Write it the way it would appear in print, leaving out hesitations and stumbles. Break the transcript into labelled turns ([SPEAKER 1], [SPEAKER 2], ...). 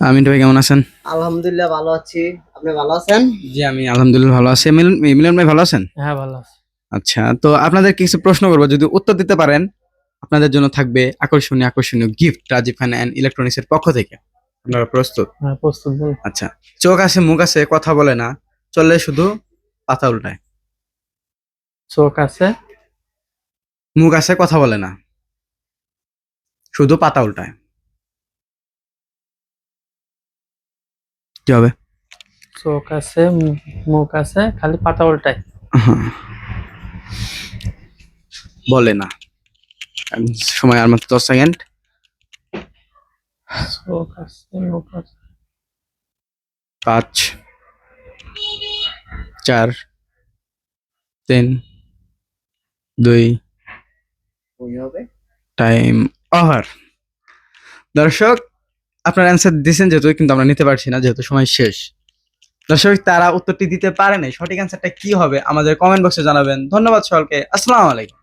[SPEAKER 1] আমিন ভাই কেমন আছেন?
[SPEAKER 2] আলহামদুলিল্লাহ ভালো আছি। আপনি ভালো আছেন?
[SPEAKER 1] জি আমি আলহামদুলিল্লাহ ভালো আছি। মিলন ভাই ভালো আছেন?
[SPEAKER 3] হ্যাঁ, ভালো আছি।
[SPEAKER 1] আচ্ছা, তো আপনাদের কিছু প্রশ্ন করবো, যদি উত্তর দিতে পারেন আপনাদের জন্য থাকবে আকর্ষণীয় gift Rajib Khan and electronics এর পক্ষ থেকে। আপনারা প্রস্তুত?
[SPEAKER 3] হ্যাঁ, প্রস্তুত বল।
[SPEAKER 1] আচ্ছা, চোখ আছে মুখ আছে কথা বলে না, চললে শুধু পাতা উল্টায়।
[SPEAKER 3] চোখ আছে,
[SPEAKER 1] মুখ আছে কথা বলে না, শুধু পাতা উল্টায়। কি হবে?
[SPEAKER 3] চোখ আছে, মুখ আছে, খালি পাতা উল্টায়।
[SPEAKER 1] হ্যাঁ, বলে না। সময় আর মাত্র 10 সেকেন্ড।
[SPEAKER 3] চোখ আছে, মুখ আছে।
[SPEAKER 1] 5 4 3 2
[SPEAKER 2] ওই হবে।
[SPEAKER 1] Time over. দর্শক, আপনার অ্যান্সার দিয়েছেন যেহেতু, কিন্তু আমরা নিতে পারছি না যেহেতু সময় শেষ। দর্শক, তারা উত্তরটি দিতে পারে নাই। সঠিক অ্যান্সারটা কি হবে আমাদের কমেন্ট বক্সে জানাবেন। ধন্যবাদ সকলকে। আসসালামু আলাইকুম।